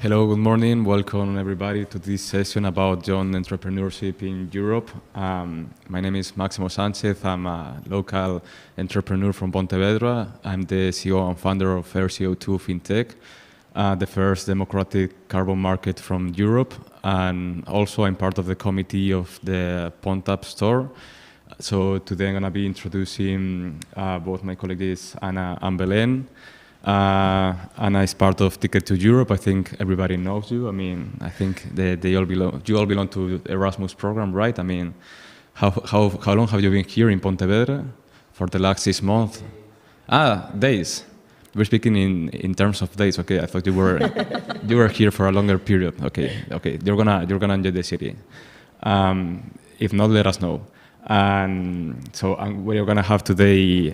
Hello, good morning. Welcome everybody to this session about young entrepreneurship in Europe. My name is Máximo Sánchez. I'm a local entrepreneur from Pontevedra. I'm the CEO and founder of RCO2 FinTech, the first democratic carbon market from Europe. And also I'm part of the committee of the Pont-Up store. So today I'm going to be introducing both my colleagues Anna and Belén. Anna is part of Ticket to Europe. I think everybody knows you. I mean, I think you all belong to the Erasmus program, right? I mean, how long have you been here in Pontevedra? For the last 6 months? Days. We're speaking in terms of days. Okay, I thought you were here for a longer period. Okay. You're gonna enjoy the city. If not, let us know. And so we're gonna have today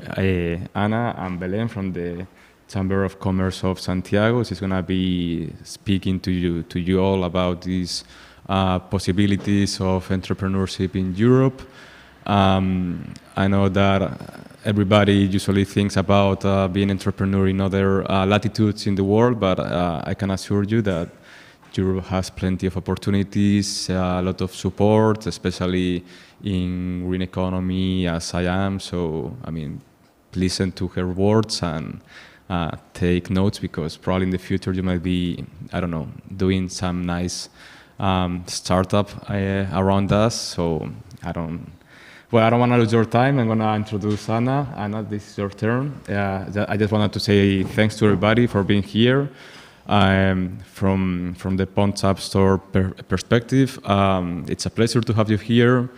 Anna and Belén from the Chamber of Commerce of Santiago. She's going to be speaking to you all about these possibilities of entrepreneurship in Europe. I know that everybody usually thinks about being an entrepreneur in other latitudes in the world, but I can assure you that Europe has plenty of opportunities, a lot of support, especially in green economy as I am. So, I mean, listen to her words and take notes, because probably in the future you might be, I don't know, doing some nice startup around us. So I don't want to lose your time. I'm going to introduce Anna. Anna, this is your turn. I just wanted to say thanks to everybody for being here. From the Pont-Up store perspective, it's a pleasure to have you here.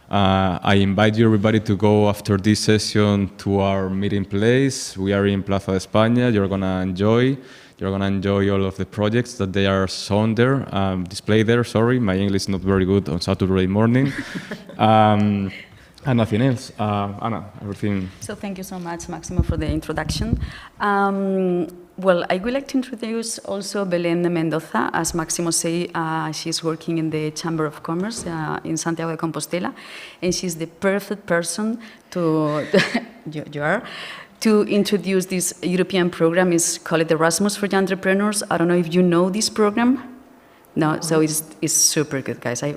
I invite you, everybody, to go after this session to our meeting place. We are in Plaza de España. You're going to enjoy all of the projects that they are shown there, displayed there. Sorry, my English is not very good on Saturday morning. And nothing else. Anna, everything. So thank you so much, Máximo, for the introduction. Well, I would like to introduce also Belén de Mendoza. As Máximo said, she's working in the Chamber of Commerce in Santiago de Compostela, and she's the perfect person to to introduce this European program. It's called Erasmus for Young Entrepreneurs. I don't know if you know this program. No, so it's super good, guys. I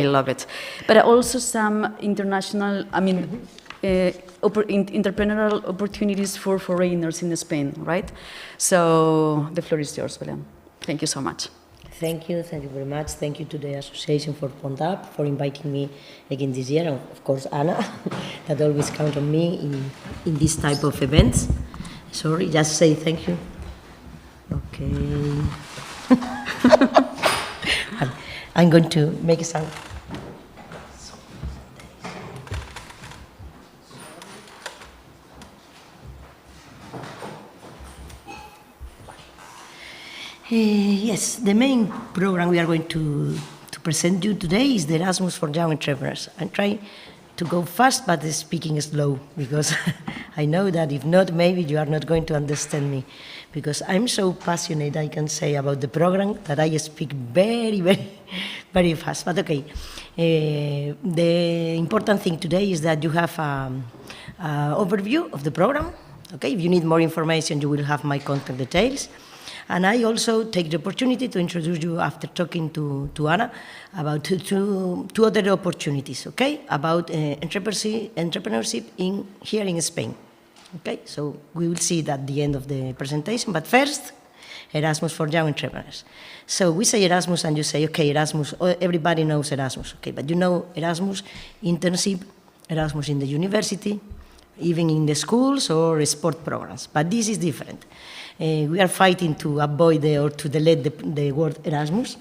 love it. But also some international, entrepreneurial opportunities for foreigners in Spain, right? So the floor is yours, Belén. Thank you so much. Thank you very much. Thank you to the Association for Pont-Up for inviting me again this year, and of course Anna, that always count on me in this type of events. Sorry, just say thank you. Okay. I'm going to make a sound. Yes, the main program we are going to present you today is the Erasmus for Young Entrepreneurs. I'm trying to go fast, but speaking slow, because I know that if not, maybe you are not going to understand me, because I'm so passionate, I can say, about the program that I speak very, very, very fast. But okay, the important thing today is that you have an overview of the program. Okay, if you need more information, you will have my contact details. And I also take the opportunity to introduce you, after talking to Anna, about two other opportunities, okay, about entrepreneurship here in Spain. Okay, so we will see that at the end of the presentation. But first, Erasmus for Young Entrepreneurs. So we say Erasmus, and you say, okay, Erasmus, everybody knows Erasmus, okay, but you know Erasmus internship, Erasmus in the university, even in the schools or sport programs. But this is different. We are fighting to avoid to delete the word Erasmus,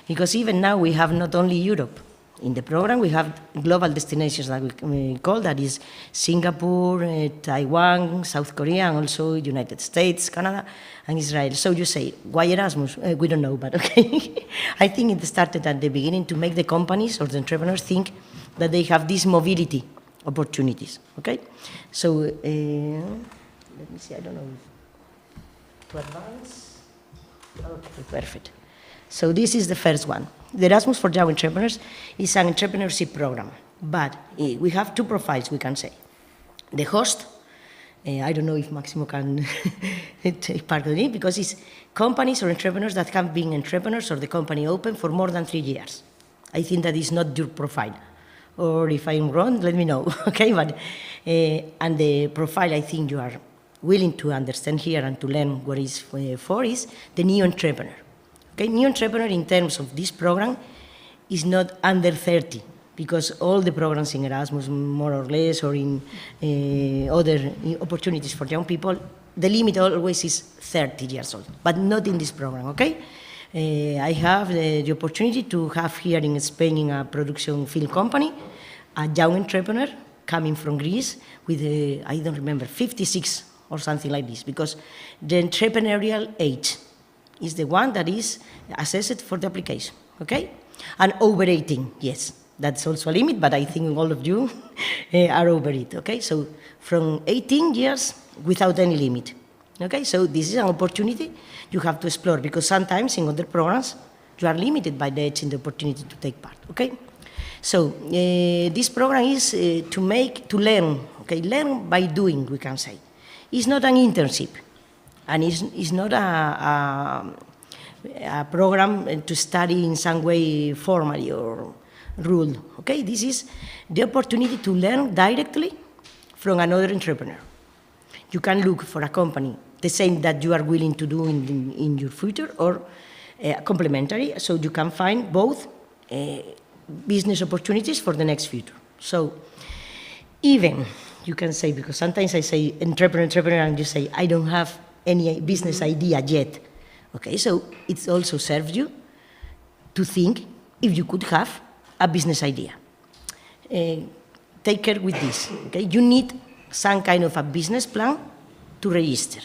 because even now we have not only Europe. In the program we have global destinations that we call, that is Singapore, Taiwan, South Korea, and also United States, Canada, and Israel. So you say, why Erasmus? We don't know, but okay. I think it started at the beginning to make the companies or the entrepreneurs think that they have these mobility opportunities, okay? So, let me see, I don't know. To advance. Okay, perfect. So this is the first one. The Erasmus for Young Entrepreneurs is an entrepreneurship program, but we have two profiles, we can say. The host I don't know if Maximo can take part in it, because it's companies or entrepreneurs that have been entrepreneurs or the company open for more than 3 years. I think that is not your profile. Or if I'm wrong, let me know, okay? But, and the profile I think you are willing to understand here and to learn what is for is the new entrepreneur. Okay, new entrepreneur in terms of this program is not under 30, because all the programs in Erasmus, more or less, or in other opportunities for young people, the limit always is 30 years old, but not in this program, okay? I have the opportunity to have here in Spain, in a production film company, a young entrepreneur coming from Greece with, I don't remember, 56 or something like this, because the entrepreneurial age is the one that is assessed for the application, okay? And over 18, yes, that's also a limit, but I think all of you are over it, okay? So from 18 years without any limit, okay? So this is an opportunity you have to explore, because sometimes in other programs you are limited by the age and the opportunity to take part, okay? So this program is to learn, okay? Learn by doing, we can say. It's not an internship, and it's not a program to study in some way formally or ruled, okay? This is the opportunity to learn directly from another entrepreneur. You can look for a company, the same that you are willing to do in your future, or complementary, so you can find both business opportunities for the next future. So even, you can say, because sometimes I say entrepreneur, and you say, I don't have any business idea yet. Okay, so it also serves you to think if you could have a business idea. Take care with this, okay? You need some kind of a business plan to register.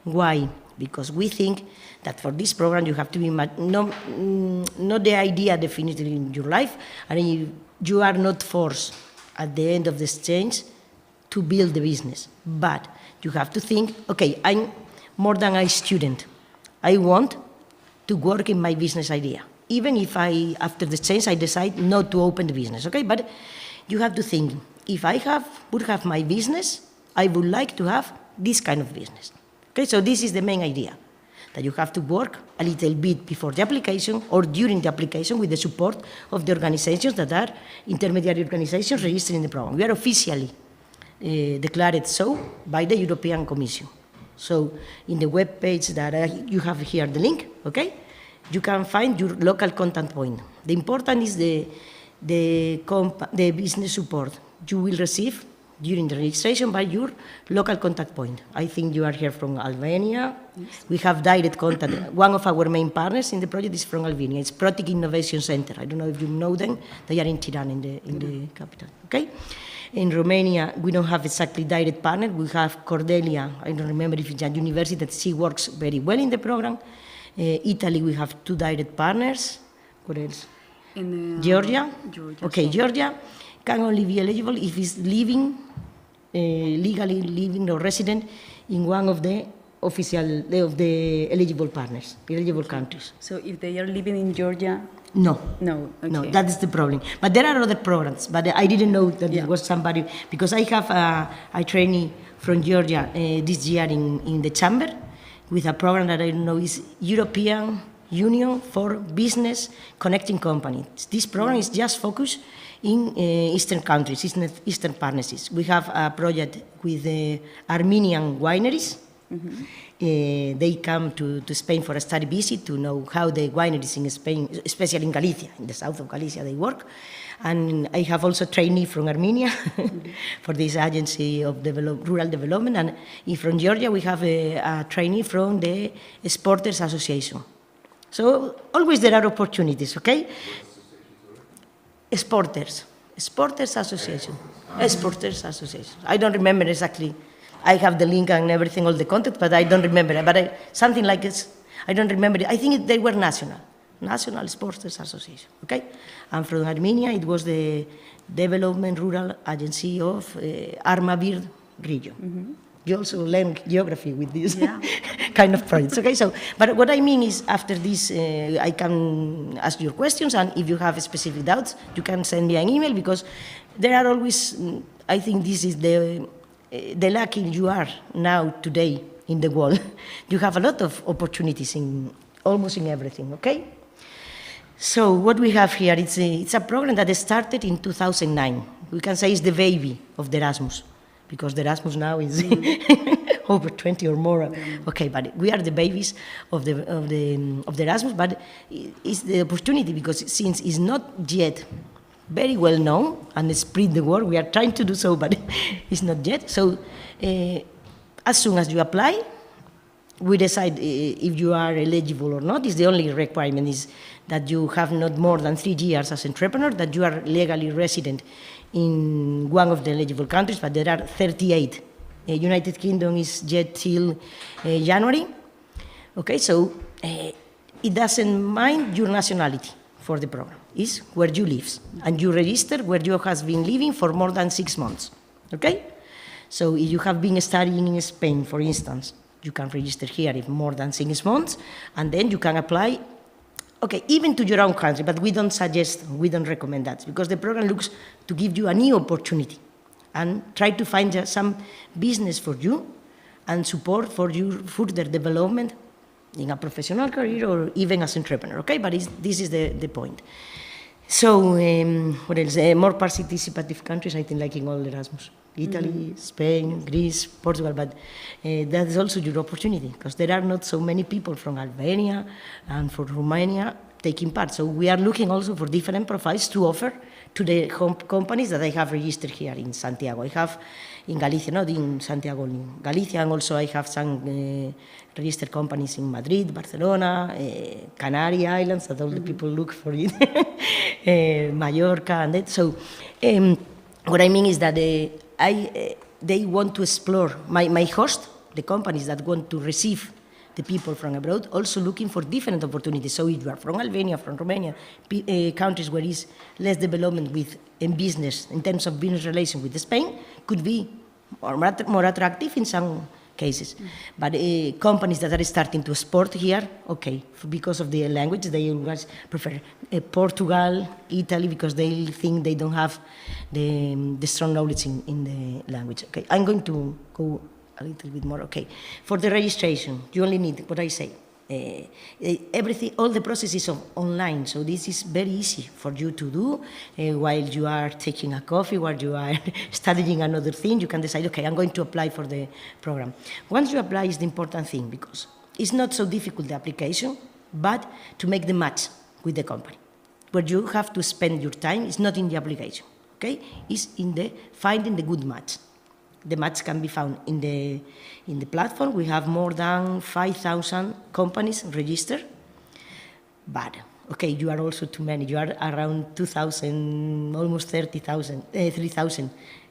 Why? Because we think that for this program you have to be not the idea definitive in your life, and you are not forced at the end of the exchange to build the business. But you have to think, okay, I'm more than a student. I want to work in my business idea, even if after the exchange, I decide not to open the business, okay? But you have to think, if I would have my business, I would like to have this kind of business, okay? So this is the main idea, that you have to work a little bit before the application or during the application with the support of the organizations that are intermediary organizations registered in the program. We are officially declared so by the European Commission. So in the web page that you have here, the link, okay? You can find your local contact point. The important is the business support you will receive during the registration by your local contact point. I think you are here from Albania. Yes. We have direct contact. One of our main partners in the project is from Albania. It's Protic Innovation Center. I don't know if you know them. They are in Tirana, in the capital, okay? In Romania, we don't have exactly direct partner. We have Cordelia, I don't remember if it's a university that she works very well in the program. Italy, we have 2 direct partners. What else? In Georgia. Okay, so Georgia can only be eligible if it's living, legally living or resident in one of the eligible partners, eligible countries. So if they are living in Georgia? No. No, okay. No, that is the problem. But there are other programs, but I didn't know that there was somebody, because I have a trainee from Georgia this year in the chamber with a program that I don't know is European Union for Business Connecting Companies. This program is just focused in Eastern countries, Eastern partnerships. We have a project with Armenian wineries. Mm-hmm. They come to Spain for a study visit to know how the wineries in Spain, especially in Galicia, in the south of Galicia, they work. And I have also a trainee from Armenia mm-hmm. for this agency of rural development. And from Georgia, we have a trainee from the Exporters Association. So always there are opportunities, okay? Exporters Association. Exporters Association. I don't remember exactly. I have the link and everything, all the content, but I don't remember it. But something like this, I don't remember it. I think they were National Exporters Association, okay? And from Armenia, it was the Development Rural Agency of Armavir region. Mm-hmm. You also learn geography with this kind of projects, okay? So, but what I mean is, after this, I can ask your questions, and if you have specific doubts, you can send me an email, because there are always, I think this is the the lucky you are now, today, in the world, you have a lot of opportunities in almost in everything, okay? So what we have here, it's a program that started in 2009. We can say it's the baby of the Erasmus, because the Erasmus now is over 20 or more. Okay, but we are the babies of the Erasmus, but it's the opportunity, because since it's not yet very well known and spread the word, we are trying to do so, but it's not yet. So as soon as you apply, we decide if you are eligible or not. Is the only requirement is that you have not more than 3 years as entrepreneur, that you are legally resident in one of the eligible countries, but there are 38. United Kingdom is yet till January. Okay, so it doesn't mind your nationality for the program. It's where you live, and you register where you have been living for more than 6 months. Okay, so if you have been studying in Spain, for instance, you can register here if more than 6 months, and then you can apply. Okay, even to your own country, but we don't suggest, we don't recommend that, because the program looks to give you a new opportunity and try to find some business for you and support for your further development in a professional career or even as entrepreneur, okay? But this is the point. So, what else? More participative countries, I think, like in all Erasmus. Italy, Spain, Greece, Portugal, but that is also your opportunity, because there are not so many people from Albania and from Romania taking part. So we are looking also for different profiles to offer to the companies that I have registered here in Santiago. I have in Galicia, not in Santiago, in Galicia, and also I have some registered companies in Madrid, Barcelona, Canary Islands, that all the people look for it, Mallorca, and that. So what I mean is that they want to explore, my host, the companies that want to receive the people from abroad, also looking for different opportunities. So if you are from Albania, from Romania, countries where is less development in business, in terms of business relation with Spain, could be more attractive in some cases. But companies that are starting to export here, okay, because of the language, they always prefer Portugal, Italy, because they think they don't have the strong knowledge in the language. Okay, I'm going to go a little bit more. Okay, for the registration, you only need what I say. Everything, all the process is online, so this is very easy for you to do while you are taking a coffee, while you are studying another thing. You can decide, okay, I'm going to apply for the program. Once you apply is the important thing, because it's not so difficult, the application, but to make the match with the company. Where you have to spend your time is not in the application, okay? It's in the finding the good match. The match can be found in the platform. We have more than 5,000 companies registered, but okay, you are also too many. You are around 2,000, almost 3,000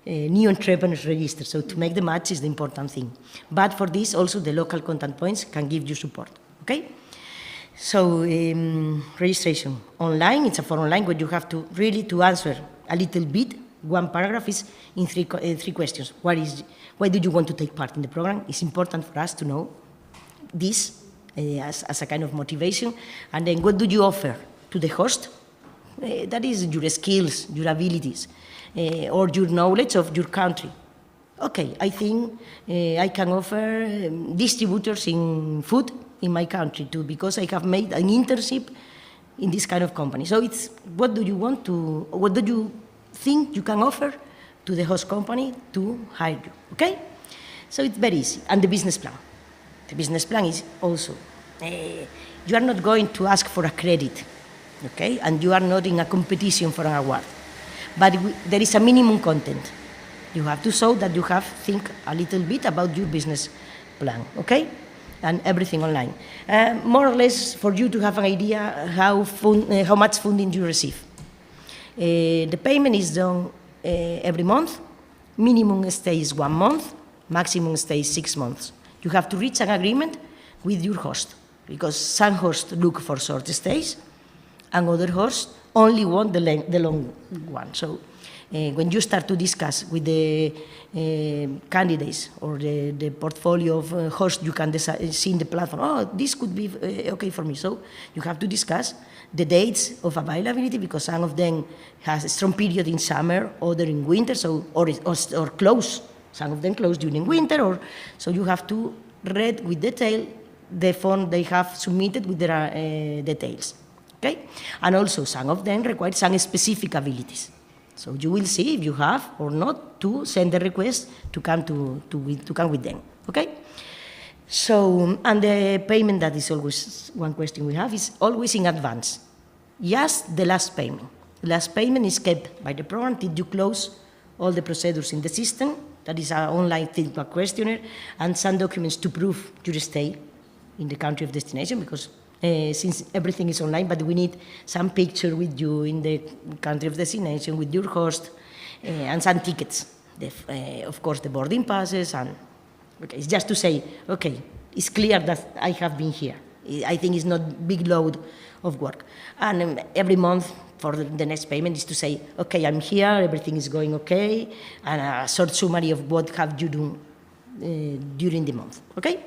new entrepreneurs registered. So to make the match is the important thing. But for this, also the local contact points can give you support. Okay. So registration online. It's a form online where you have to really to answer a little bit. One paragraph is in three questions. Why do you want to take part in the program? It's important for us to know this as a kind of motivation. And then what do you offer to the host? That is your skills, your abilities, or your knowledge of your country. Okay, I think I can offer distributors in food in my country too, because I have made an internship in this kind of company. So it's what do you think you can offer to the host company to hire you, okay? So it's very easy. And the business plan. The business plan is also, you are not going to ask for a credit, okay? And you are not in a competition for an award. But there is a minimum content. You have to show that you have think a little bit about your business plan, okay? And everything online. More or less for you to have an idea how much funding you receive. The payment is done every month. Minimum stay is 1 month. Maximum stay is 6 months. You have to reach an agreement with your host, because some hosts look for short stays and other hosts only want the long one. So when you start to discuss with the candidates or the portfolio of hosts, you can see in the platform, oh, this could be okay for me. So you have to discuss the dates of availability, because some of them has a strong period in summer, other in winter, so or close Some of them close during winter, or so you have to read with detail the form they have submitted with their details. Okay? And also some of them require some specific abilities. So you will see if you have or not to send the request to come to come with them. Okay? So, and the payment, that is always one question we have, is always in advance. Just the last payment. The last payment is kept by the program till you close all the procedures in the system. That is an online feedback questionnaire and some documents to prove your stay in the country of destination, because since everything is online, but we need some picture with you in the country of destination, with your host, and some tickets. Of course, the boarding passes, and okay, it's just to say, okay, it's clear that I have been here. I think it's not big load of work. And every month for the next payment is to say, okay, I'm here, everything is going okay, and a short summary of what have you done during the month, okay?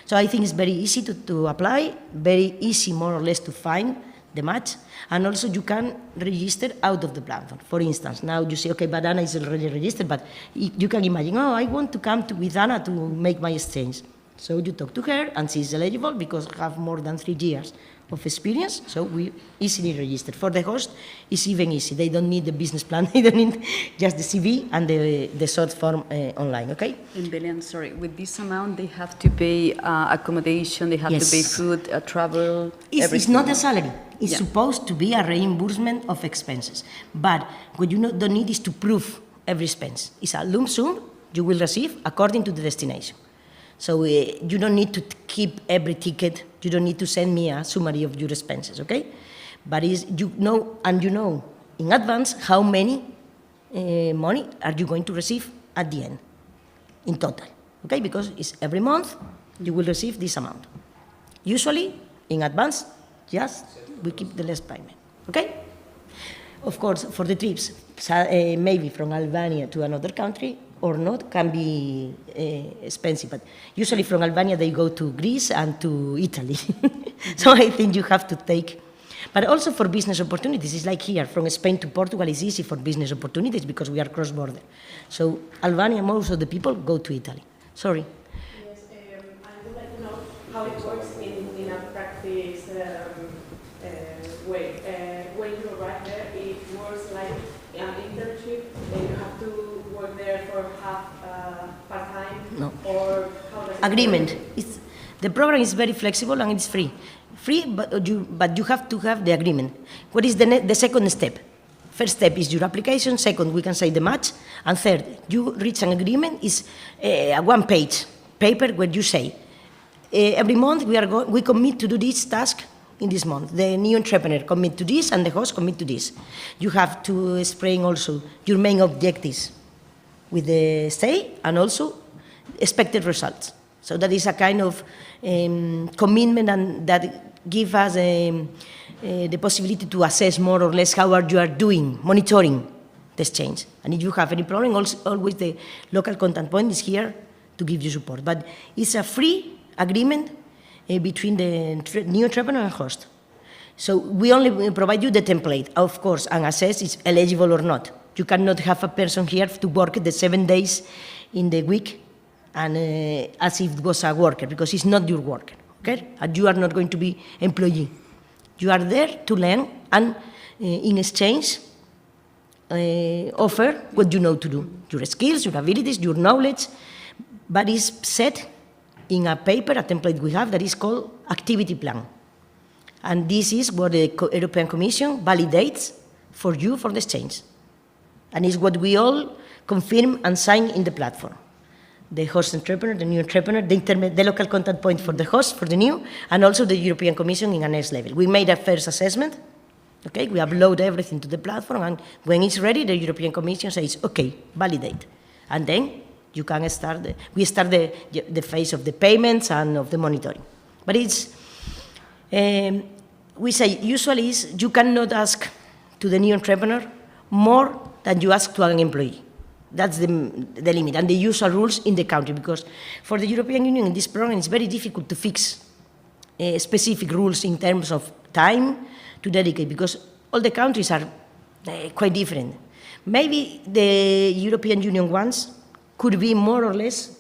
So I think it's very easy to apply, very easy more or less to find the match, and also you can register out of the platform. For instance, now you say, okay, but Anna is already registered, but you can imagine, oh, I want to come with Anna to make my exchange. So you talk to her, and she's eligible because have more than 3 years of experience, so we easily register. For the host, it's even easy. They don't need the business plan, they don't need just the CV and the short form online, okay? And Belen, sorry, with this amount, they have to pay accommodation, they have to pay food, travel, it's not a salary. It's supposed to be a reimbursement of expenses. But what you don't need is to prove every expense. It's a lump sum you will receive according to the destination. So you don't need to keep every ticket. You don't need to send me a summary of your expenses, okay? But you know in advance how many money are you going to receive at the end, in total, okay? Because it's every month you will receive this amount. Usually, in advance, just we keep the last payment, okay? Of course, for the trips, maybe from Albania to another country, or not, can be expensive. But usually from Albania they go to Greece and to Italy. So I think you have to take. But also for business opportunities, it's like here, from Spain to Portugal is easy for business opportunities because we are cross-border. So Albania, most of the people go to Italy. Sorry. Yes, I would like to know how it works in a practice way. When you arrive there, it works like an internship, and you have to work there for half part-time? No. Or how does it Agreement. work? The program is very flexible and it's free. But you have to have the agreement. What is the second step? First step is your application. Second, we can say the match. And third, you reach an agreement. Is a one-page paper where you say, every month we commit to do this task in this month. The new entrepreneur commit to this and the host commit to this. You have to explain also your main objectives with the stay and also expected results. So that is a kind of commitment, and that gives us the possibility to assess more or less how you are doing, monitoring the exchange. And if you have any problem, always the local contact point is here to give you support. But it's a free agreement between the new entrepreneur and host. So we only provide you the template, of course, and assess it's eligible or not. You cannot have a person here to work the 7 days in the week and as if it was a worker, because it's not your worker, okay? And you are not going to be employee. You are there to learn and in exchange offer what you know to do, your skills, your abilities, your knowledge, but it's set in a paper, a template we have that is called activity plan. And this is what the European Commission validates for you for the exchange. And it's what we all confirm and sign in the platform. The host entrepreneur, the new entrepreneur, the local contact point for the host, for the new, and also the European Commission in a next level. We made a first assessment, okay? We upload everything to the platform, and when it's ready, the European Commission says, okay, validate. And then you can start, we start the phase of the payments and of the monitoring. But it's, we say, usually is you cannot ask to the new entrepreneur more than you ask to an employee. That's the limit, and the usual rules in the country, because for the European Union in this program it's very difficult to fix specific rules in terms of time to dedicate, because all the countries are quite different. Maybe the European Union ones could be more or less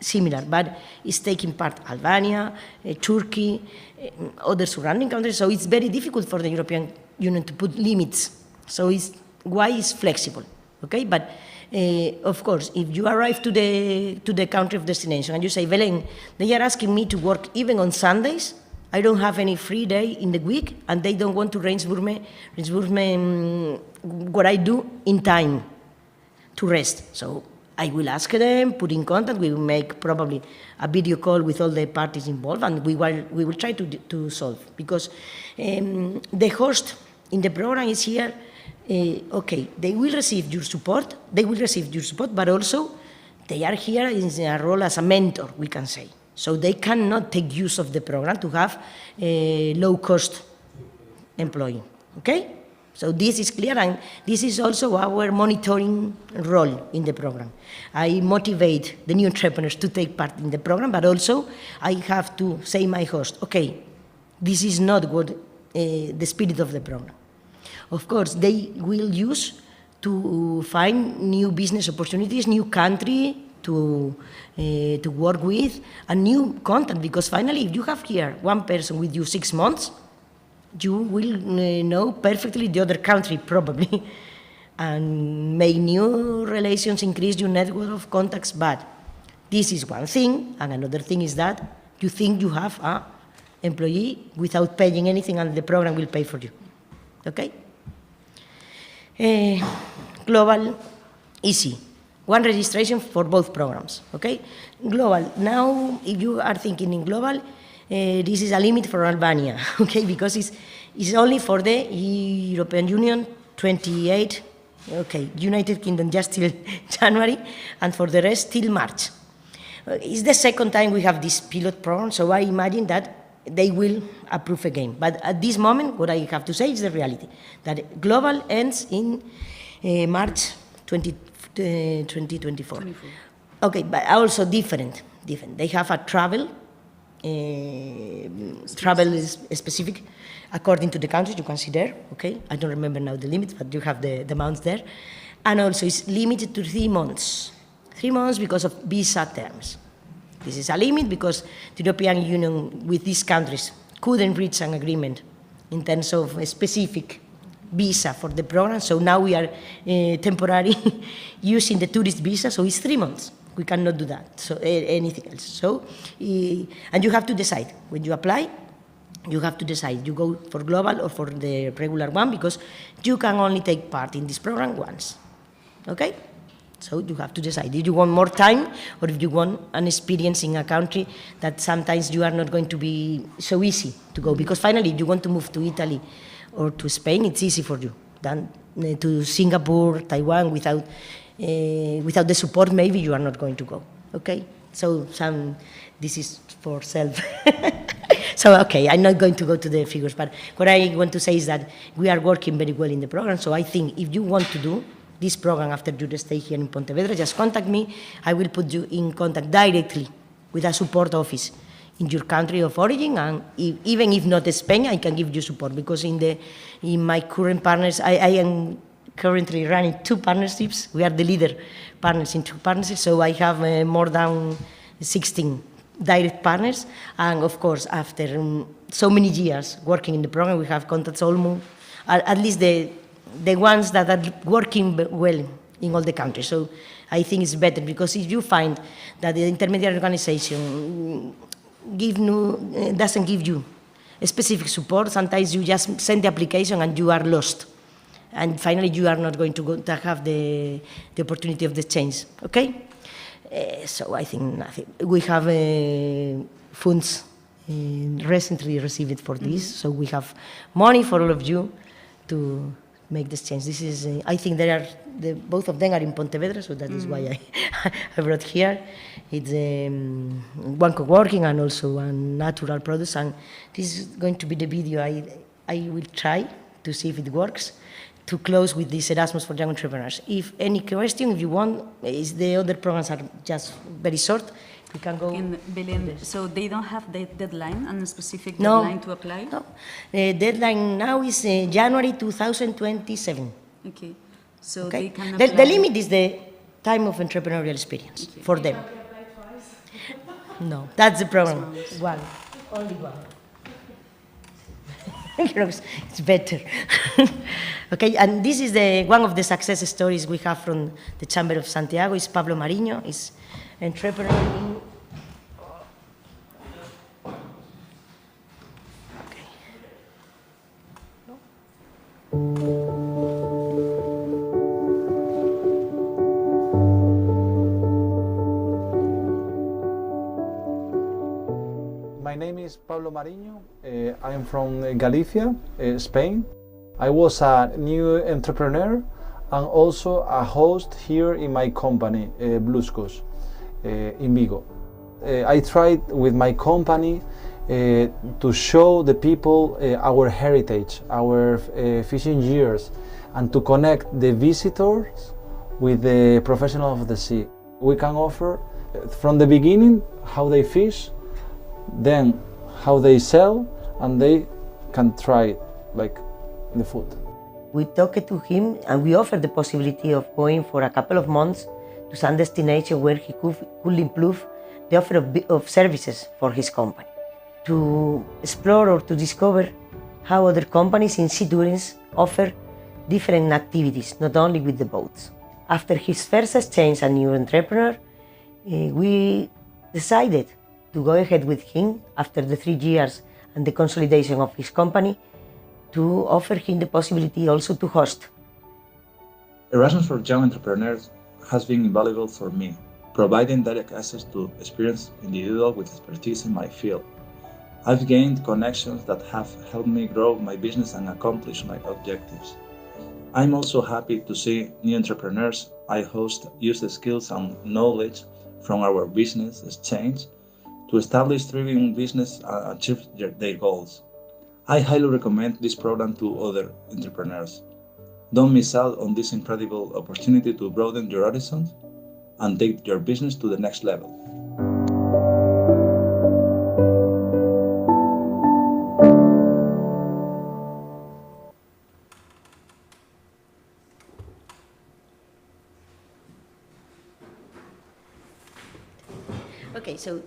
similar, but it's taking part Albania, Turkey, other surrounding countries, so it's very difficult for the European Union to put limits. So it's why it's flexible, okay? But of course, if you arrive to the country of destination and you say, Belén, they are asking me to work even on Sundays, I don't have any free day in the week, and they don't want to reinsburg me what I do in time to rest. So I will ask them, put in contact, we will make probably a video call with all the parties involved, and we will try to solve. Because the host in the program is here, okay, they will receive your support, but also they are here in a role as a mentor, we can say. So they cannot take use of the program to have a low-cost employee, okay? So this is clear, and this is also our monitoring role in the program. I motivate the new entrepreneurs to take part in the program, but also I have to say my host, okay, this is not what the spirit of the program. Of course, they will use to find new business opportunities, new country to work with, and new content, because finally, if you have here one person with you 6 months, you will know perfectly the other country, probably, and make new relations, increase your network of contacts, but this is one thing, and another thing is that you think you have an employee without paying anything, and the program will pay for you, okay? Global, easy. One registration for both programs, okay? Global, now if you are thinking in global, this is a limit for Albania, okay? Because it's only for the European Union, 28, okay, United Kingdom just till January, and for the rest till March. It's the second time we have this pilot program, so I imagine that they will approve again. But at this moment, what I have to say is the reality, that global ends in March 2024. Okay, but also different. They have a travel is specific according to the countries, you can see there, okay? I don't remember now the limits, but you have the amounts there. And also it's limited to 3 months. 3 months because of visa terms. This is a limit because the European Union with these countries couldn't reach an agreement in terms of a specific visa for the program, so now we are temporarily using the tourist visa, so it's 3 months. We cannot do that, so anything else. So, and you have to decide. When you apply, you have to decide. You go for global or for the regular one, because you can only take part in this program once, okay? So you have to decide if you want more time or if you want an experience in a country that sometimes you are not going to be so easy to go, because finally if you want to move to Italy or to Spain, it's easy for you than to Singapore, Taiwan, without the support, maybe you are not going to go, okay? So this is for self. So, okay, I'm not going to go to the figures, but what I want to say is that we are working very well in the program, so I think if you want to do this program after you stay here in Pontevedra, just contact me. I will put you in contact directly with a support office in your country of origin, and even if not Spain, I can give you support, because in my current partners, I am currently running 2 partnerships. We are the leader partners in 2 partnerships, so I have more than 16 direct partners, and of course, after so many years working in the program, we have contacts almost, at least the ones that are working well in all the countries. So I think it's better, because if you find that the intermediary organization doesn't give you a specific support, sometimes you just send the application and you are lost. And finally, you are not going to have the opportunity of the change, okay? So I think nothing. We have funds recently received for this, so we have money for all of you to make this change. This is, I think both of them are in Pontevedra, so that is why I brought here. It's one co-working and also one natural produce, and this is going to be the video I will try to see if it works, to close with this Erasmus for young entrepreneurs. If any question, if you want, the other programs are just very short, we can go. So they don't have the deadline and a specific deadline to apply? No, the deadline now is January 2027. Okay, so Okay. they can apply. The limit is the time of entrepreneurial experience for them. No, that's the program. One, only one. It's better. Okay, and this is one of the success stories we have from the Chamber of Santiago. Is Pablo Mariño, is entrepreneur in. Okay. My name is Pablo Mariño. I'm from Galicia, Spain. I was a new entrepreneur and also a host here in my company, Bluscos, in Vigo. I tried with my company to show the people our heritage, our fishing years, and to connect the visitors with the professionals of the sea. We can offer from the beginning how they fish, then how they sell, and they can try like the food. We talked to him and we offered the possibility of going for a couple of months to some destination where he could improve the offer of services for his company, to explore or to discover how other companies in sea tourism offer different activities, not only with the boats. After his first exchange as a new entrepreneur, we decided to go ahead with him after the 3 years and the consolidation of his company, to offer him the possibility also to host. Erasmus for Young Entrepreneurs has been invaluable for me, providing direct access to experienced individuals with expertise in my field. I've gained connections that have helped me grow my business and accomplish my objectives. I'm also happy to see new entrepreneurs I host use the skills and knowledge from our business exchange to establish thriving business and achieve their goals. I highly recommend this program to other entrepreneurs. Don't miss out on this incredible opportunity to broaden your horizons and take your business to the next level. Okay, so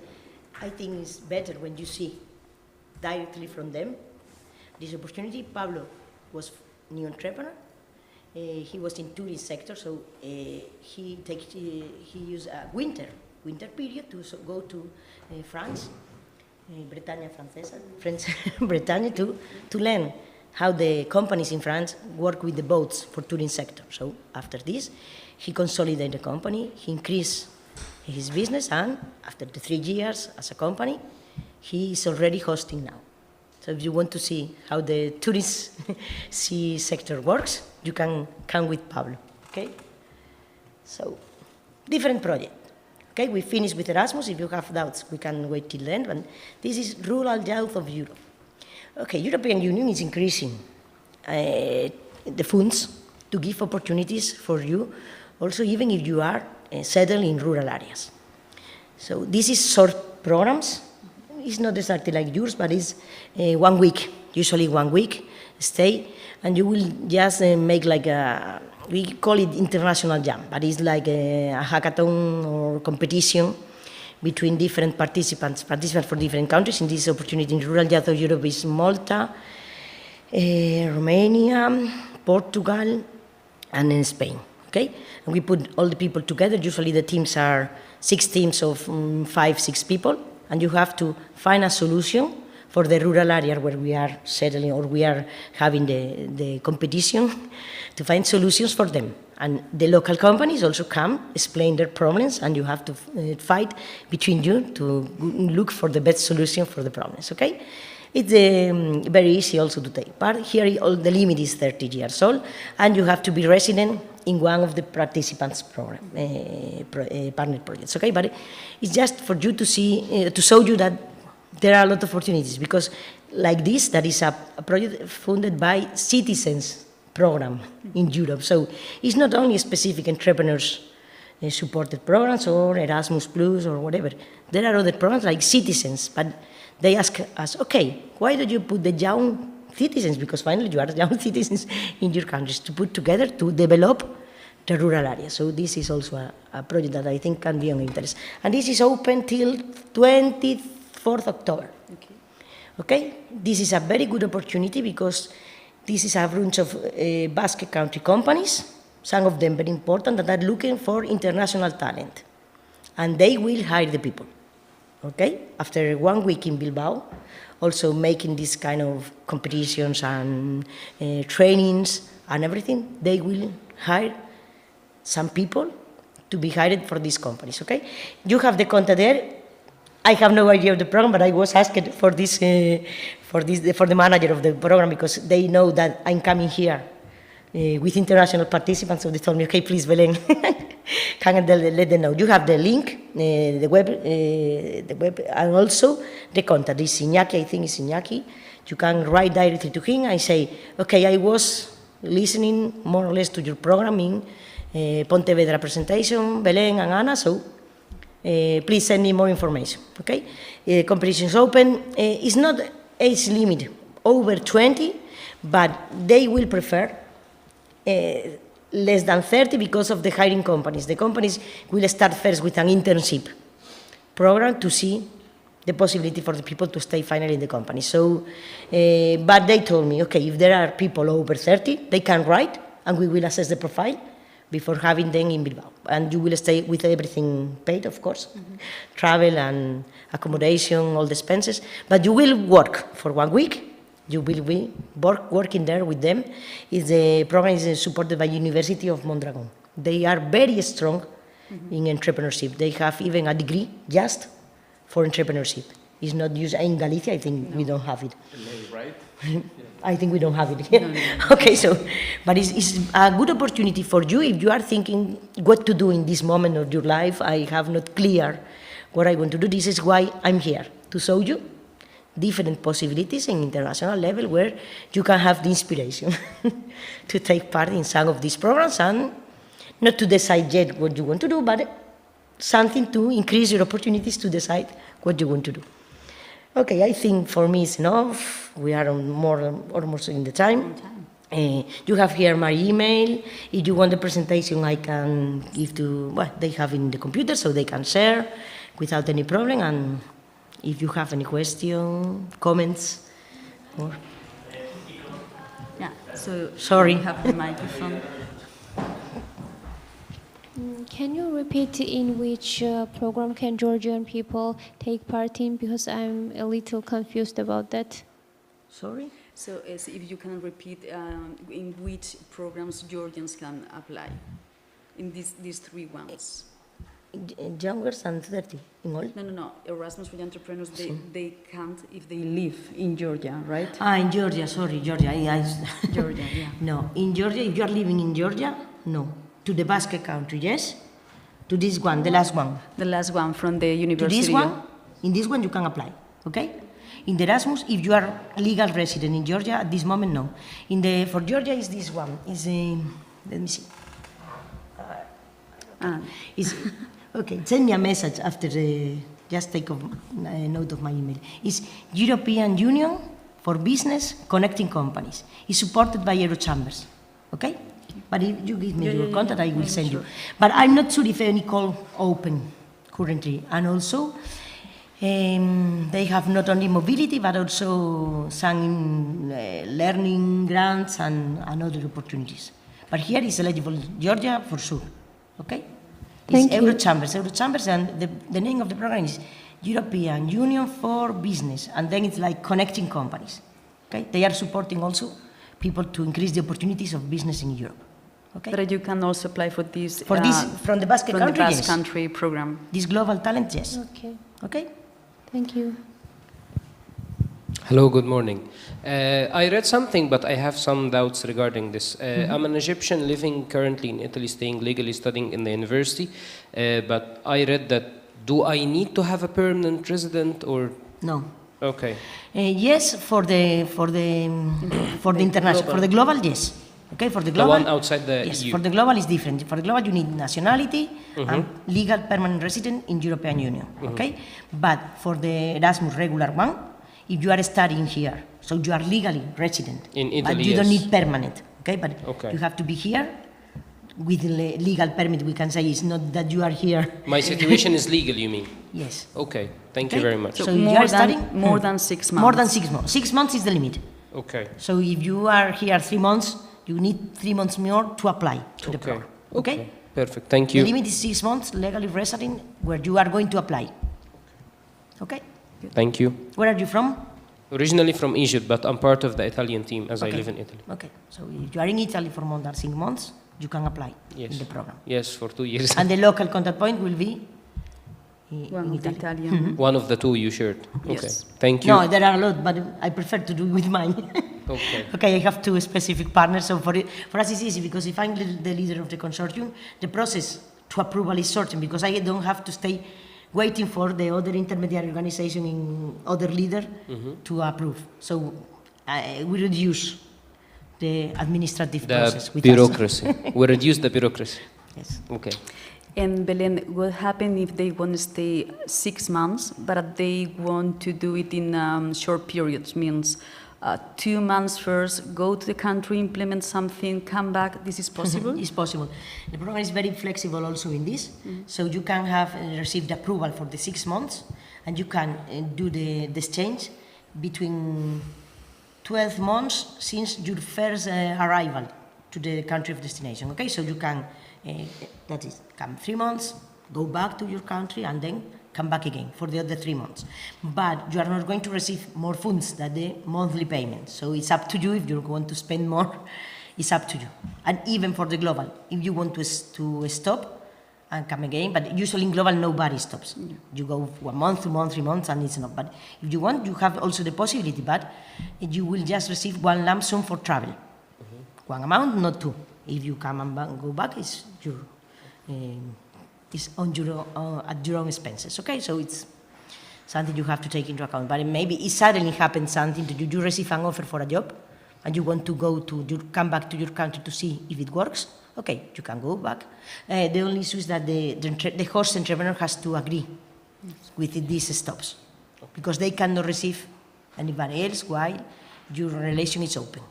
I think it's better when you see directly from them this opportunity. Pablo was new entrepreneur. He was in tourism sector, so he used a winter period to go to France, Bretagne Francesa, French Bretagne, to learn how the companies in France work with the boats for tourism sector. So after this, he consolidated the company, he increased his business, and after the 3 years as a company, he is already hosting now. So if you want to see how the tourist sea sector works, you can come with Pablo, okay? So, different project. Okay, we finished with Erasmus. If you have doubts, we can wait till then. But this is rural youth of Europe. Okay, European Union is increasing the funds to give opportunities for you, also even if you are settled in rural areas. So this is short programs. It's not exactly like yours, but it's 1 week, usually 1 week stay, and you will just make like we call it international jam, but it's like a hackathon or competition between different participants for different countries. In this opportunity in rural youth of Europe is Malta, Romania, Portugal, and in Spain. Okay, and we put all the people together. Usually the teams are 6 teams of 5, 6 people, and you have to find a solution for the rural area where we are settling or we are having the competition, to find solutions for them. And the local companies also come, explain their problems, and you have to fight between you to look for the best solution for the problems, okay? It's very easy also to take part. Here, all the limit is 30 years old, and you have to be resident in one of the participants' program, partner projects, okay? But it's just for you to see, to show you that there are a lot of opportunities, because like this, that is a project funded by citizens program in Europe. So it's not only specific entrepreneurs supported programs or Erasmus Plus or whatever. There are other programs like citizens, but they ask us, okay, why don't you put the young citizens, because finally you are young citizens in your countries, to put together to develop the rural area. So this is also a project that I think can be of interest. And this is open till 24th October. Okay? This is a very good opportunity because this is a bunch of Basque Country companies, some of them very important, that are looking for international talent. And they will hire the people. Okay? After 1 week in Bilbao, also making this kind of competitions and trainings and everything, they will hire some people to be hired for these companies, okay? You have the contact there. I have no idea of the program, but I was asked for this, for the manager of the program, because they know that I'm coming here with international participants, so they told me, okay, please, Belén, can let them know. You have the link, the web, and also the contact. This is Iñaki, I think it's Iñaki. You can write directly to him and say, okay, I was listening more or less to your program in Pontevedra presentation, Belén and Ana, so please send me more information, okay? Competition is open. It's not age limit over 20, but they will prefer less than 30 because of the hiring companies. The companies will start first with an internship program to see the possibility for the people to stay finally in the company. So, but they told me, okay, if there are people over 30, they can write, and we will assess the profile before having them in Bilbao. And you will stay with everything paid, of course, travel and accommodation, all the expenses, but you will work for 1 week. You will be working there with them. The program is supported by University of Mondragon. They are very strong in entrepreneurship. They have even a degree just for entrepreneurship. It's not used in Galicia. I think we don't have it. Right? I think we don't have it here. Okay, so, but it's a good opportunity for you if you are thinking what to do in this moment of your life. I have not clear what I want to do. This is why I'm here, to show you different possibilities in international level where you can have the inspiration to take part in some of these programs, and not to decide yet what you want to do, but something to increase your opportunities to decide what you want to do. Okay, I think for me it's enough. We are almost in the time. You have here my email. If you want the presentation, I can give to, well, they have in the computer so they can share without any problem. And if you have any question, comments, or... Yeah, so sorry. we have the microphone. Can you repeat in which program can Georgian people take part in? Because I'm a little confused about that. Sorry? So if you can repeat in which programs Georgians can apply, in these three ones. Younger than 30 in all? No. Erasmus for entrepreneurs, they can't if they live in Georgia, right? In Georgia, sorry, Georgia. Georgia, yeah. No, in Georgia, if you are living in Georgia, no. To the Basque Country, yes? To this one, the last one. The last one from the university. To this one, in this one you can apply, okay? In the Erasmus, if you are legal resident in Georgia, at this moment, no. For Georgia is this one, let me see. Okay, send me a message after just take a note of my email. It's European Union for Business Connecting Companies. It's supported by Eurochambers, okay? But if you give me your contact, I will send you. But I'm not sure if any call open currently. And also, they have not only mobility, but also some learning grants and other opportunities. But here is eligible Georgia for sure, okay? It's Eurochambers, and the name of the program is European Union for Business, and then it's like connecting companies, okay? They are supporting also people to increase the opportunities of business in Europe, okay? But you can also apply for this... from the Basque Country, the Basque yes. Country program. This Global Talent, yes. Okay. Okay? Thank you. Hello, good morning. I read something, but I have some doubts regarding this. I'm an Egyptian living currently in Italy, staying legally, studying in the university. But I read that, do I need to have a permanent resident or? No. Okay. Yes, for the international, for the global, yes. Okay, for the global. The one outside the yes, EU. for the global is different. For the global, you need nationality and legal permanent resident in European Union. Okay, but for the Erasmus regular one, if you are studying here, so you are legally resident in Italy, but you don't need permanent. Okay, but okay. you have to be here with legal permit, we can say it's not that you are here. My situation is legal, you mean? Yes. Okay, thank you very much. So you are studying? More than 6 months. More than 6 months. 6 months is the limit. Okay. So if you are here 3 months, you need 3 months more to apply to the program. Okay? Perfect, thank The you. limit is 6 months legally resident where you are going to apply. Okay? Thank you. Where are you from? Originally from Egypt, but I'm part of the Italian team as I live in Italy. Okay. So if you are in Italy for more than 6 months, you can apply in the program. Yes, for 2 years. And the local contact point will be One of the Italian. One of the two you shared. Okay, Yes. thank you. No, there are a lot, but I prefer to do with mine. Okay. Okay, I have 2 specific partners, so for us it's easy because if I'm the leader of the consortium, the process to approval is certain because I don't have to stay waiting for the other intermediary organization in other leader to approve. So we reduce the administrative process The with bureaucracy. We reduce the bureaucracy. Yes. Okay. And Belen, what happens if they want to stay 6 months, but they want to do it in short periods? Means 2 months first, go to the country, implement something, come back. This is possible? It's possible. The program is very flexible also in this. So you can have received approval for the 6 months, and you can do the exchange between 12 months since your first arrival to the country of destination. Okay, so you can, that is, come 3 months, go back to your country, and then come back again for the other 3 months. But you are not going to receive more funds than the monthly payment. So it's up to you if you want to spend more. It's up to you. And even for the global, if you want to stop and come again, but usually in global nobody stops. You go 1 month, 2 months, 3 months, and it's enough. But if you want, you have also the possibility, but you will just receive 1 lump sum for travel. 1 amount, not 2. If you come and go back, it's your, it's on your, at your own expenses. Okay, so it's something you have to take into account. But maybe it suddenly happens something to you. You receive an offer for a job, and you want to come back to your country to see if it works. Okay, you can go back. The only issue is that the host entrepreneur has to agree with these stops, because they cannot receive anybody else while your relation is open.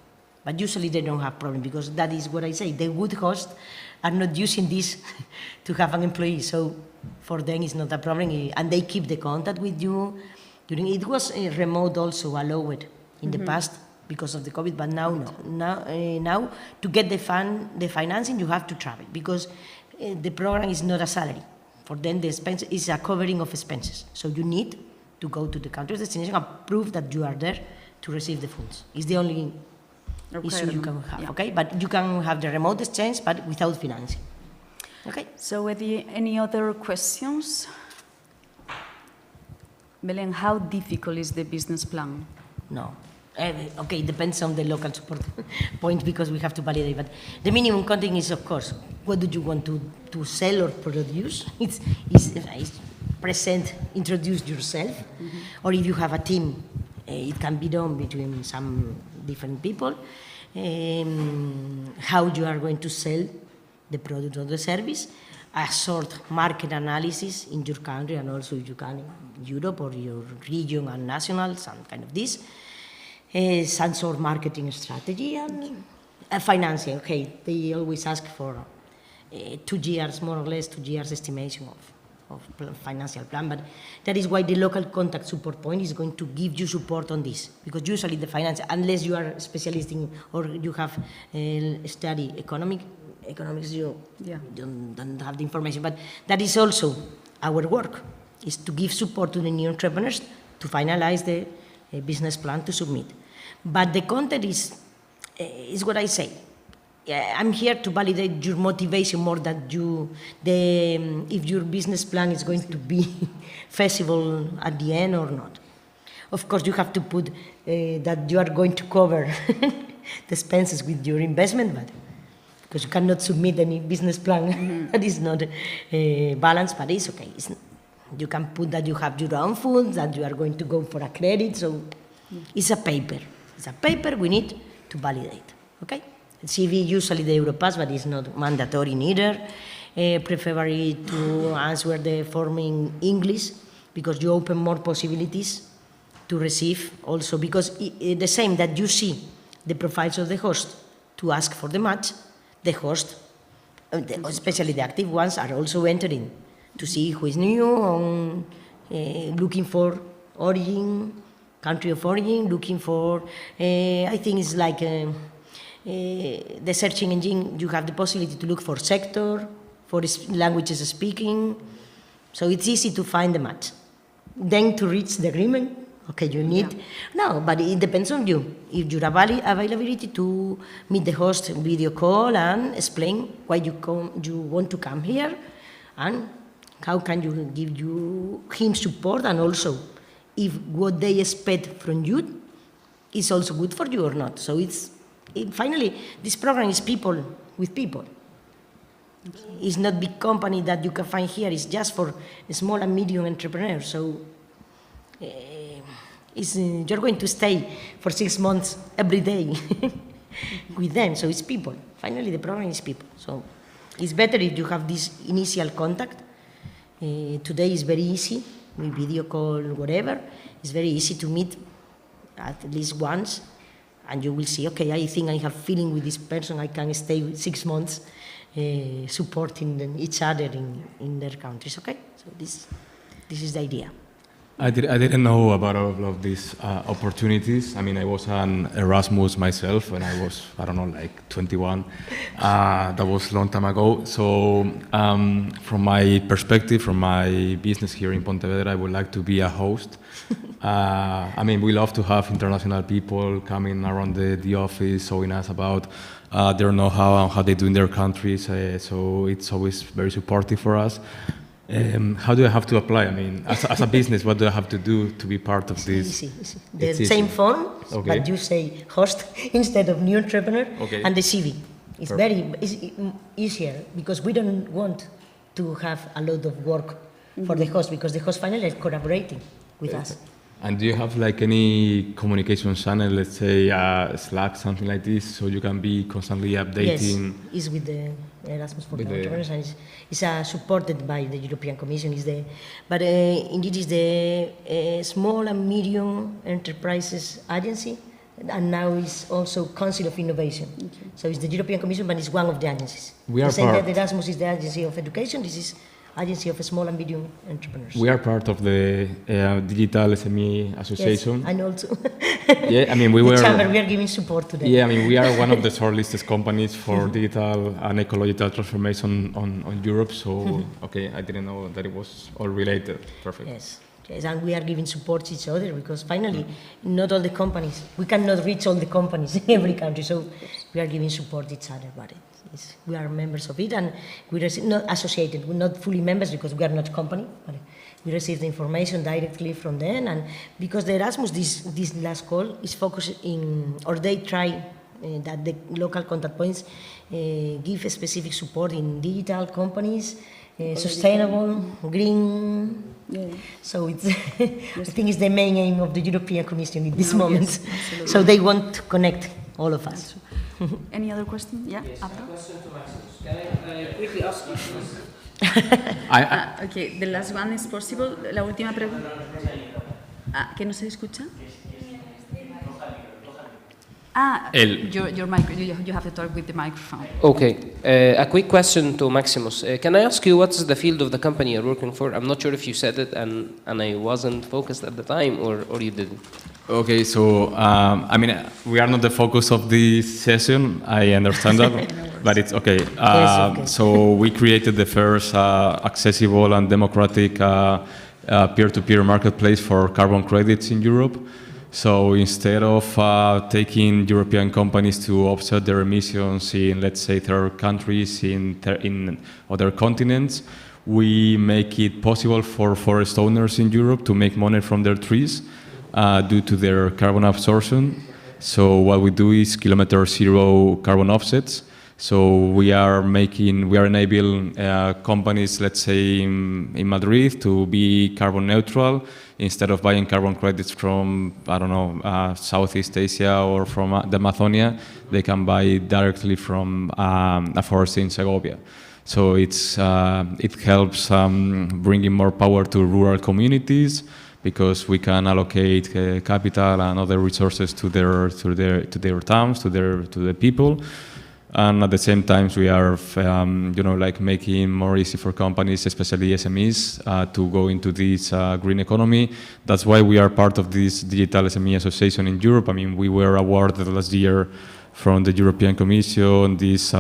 But usually they don't have problem, because that is what I say. The good hosts are not using this to have an employee, so for them it's not a problem, and they keep the contact with you. It was remote also allowed in the past because of the COVID, but now no. Now to get the financing, you have to travel, because the program is not a salary. For them, the expense is a covering of expenses. So you need to go to the country's destination and prove that you are there to receive the funds. It's the only issue you can have, okay? But you can have the remote exchange, but without financing. Okay? So any other questions? Belen, how difficult is the business plan? No. Okay, it depends on the local support point, because we have to validate. But the minimum content is, of course, what do you want to sell or produce? It's present, introduce yourself. Or if you have a team, it can be done between some different people. How you are going to sell the product or the service. A short market analysis in your country, and also if you can in Europe or your region and national, some kind of this. Some sort of marketing strategy and financing. Okay, they always ask for 2 years, more or less 2 years estimation of financial plan, but that is why the local contact support point is going to give you support on this, because usually the finance, unless you are a specialist in, or you have study economics, you don't have the information, but that is also our work, is to give support to the new entrepreneurs to finalize the business plan to submit. But the content is what I say. I'm here to validate your motivation more than if your business plan is going to be feasible at the end or not. Of course, you have to put that you are going to cover the expenses with your investment, but because you cannot submit any business plan that is not balanced, but it's okay. You can put that you have your own funds, that you are going to go for a credit, so it's a paper. It's a paper we need to validate, okay? CV, usually the Europass, but it's not mandatory neither. Preferably to answer the form in English, because you open more possibilities to receive also, because the same that you see the profiles of the host to ask for the match, the host especially the active ones, are also entering to see who is new, looking for origin, country of origin, looking for, I think it's like the searching engine, you have the possibility to look for sector, for languages speaking, so it's easy to find the match. Then to reach the agreement, okay, you need, no, but it depends on you. If your availability to meet the host video call and explain why you want to come here, and how can you give him support, and also if what they expect from you is also good for you or not. So finally, this program is people with people. Okay. It's not big company that you can find here. It's just for small and medium entrepreneurs. So you're going to stay for 6 months every day with them. So it's people. Finally, the program is people. So it's better if you have this initial contact. Today is very easy, with video call, whatever. It's very easy to meet at least once, and you will see, okay, I think I have feeling with this person, I can stay 6 months supporting each other in their countries, okay? So this is the idea. I didn't know about all of these opportunities. I mean, I was an Erasmus myself when I was, I don't know, like 21. That was a long time ago. So from my perspective, from my business here in Pontevedra, I would like to be a host. I mean, we love to have international people coming around the office, showing us about their know-how and how they do in their countries. So it's always very supportive for us. How do I have to apply? I mean, as a business, what do I have to do to be part of this? Easy. The same phone, okay, but you say host instead of new entrepreneur, okay, and the CV. It's easier because we don't want to have a lot of work for the host, because the host finally is collaborating with us. And do you have like any communication channel, let's say Slack, something like this, so you can be constantly updating? Yes, it's with the Erasmus for entrepreneurs, and it's supported by the European Commission. But indeed it's the Small and Medium Enterprises Agency, and now it's also Council of Innovation. Okay. So it's the European Commission, but it's one of the agencies. We are part. That Erasmus is the Agency of Education. This is Agency of Small and Medium Entrepreneurs. We are part of the Digital SME Association. Yes, and also yeah, I mean, we are giving support to them. Yeah, I mean, we are one of the shortlisted companies for digital and ecological transformation on Europe. So, okay, I didn't know that it was all related. Perfect. Yes, and we are giving support to each other, because finally, not all the companies, we cannot reach all the companies in every country. So we are giving support to each other, but we are members of it, and we are not associated, we're not fully members because we are not a company, but we receive the information directly from them. And because the Erasmus, this last call is focused or they try that the local contact points give a specific support in digital companies, sustainable, green. Yeah. So it's I think it's the main aim of the European Commission in this moment. Yes, so they want to connect all of us. Any other question? Yeah. Yes, a question to Maximus. Can I quickly ask you, please? Okay, the last one is possible. La última pregunta. ¿Que no se escucha? Your mic. You have to talk with the microphone. Okay, a quick question to Maximus. Can I ask you what's the field of the company you're working for? I'm not sure if you said it and I wasn't focused at the time, or you didn't. Okay, so I mean, we are not the focus of this session. I understand that, but it's okay. Okay. So we created the first accessible and democratic peer-to-peer marketplace for carbon credits in Europe. So instead of taking European companies to offset their emissions in, let's say, third countries, in other continents, we make it possible for forest owners in Europe to make money from their trees due to their carbon absorption. So what we do is kilometer zero carbon offsets. So we are enabling companies, let's say in Madrid, to be carbon neutral. Instead of buying carbon credits from, I don't know, Southeast Asia or from the Amazonia, they can buy it directly from a forest in Segovia. So it helps bringing more power to rural communities, because we can allocate capital and other resources to their towns, to the people. and at the same time we are, like making more easy for companies, especially SMEs, to go into this green economy. That's why we are part of this Digital SME Association in Europe. I mean, we were awarded last year from the European Commission this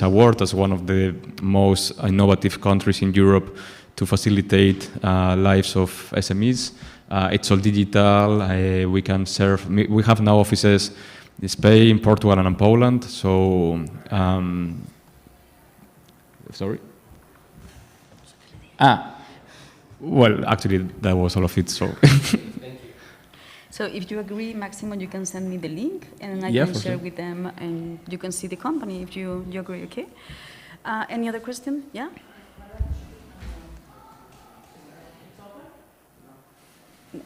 award as one of the most innovative countries in Europe to facilitate lives of SMEs. It's all digital. We can serve. We have now offices in Spain, Portugal, and in Poland. So, sorry. Well, actually, that was all of it. So. So if you agree, Maximo, you can send me the link, and I Yeah, can for share sure. with them, and you can see the company if you agree. Okay. Any other question? Yeah.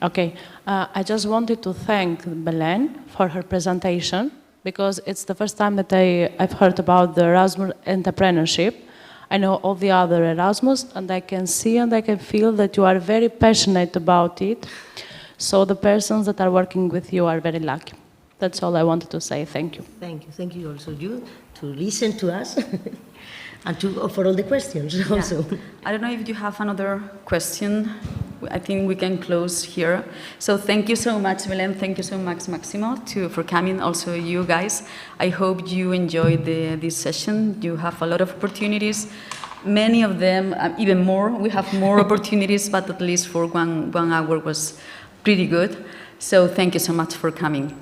Okay, I just wanted to thank Belen for her presentation, because it's the first time that I've heard about the Erasmus entrepreneurship. I know all the other Erasmus, and I can see and I can feel that you are very passionate about it. So the persons that are working with you are very lucky. That's all I wanted to say. Thank you. Thank you. Thank you also you to listen to us and for all the questions also. I don't know if you have another question. I think we can close here. So thank you so much, Belen. Thank you so much, Maximo, for coming. Also, you guys. I hope you enjoyed this session. You have a lot of opportunities. Many of them, even more. We have more opportunities, but at least for one hour was pretty good. So thank you so much for coming.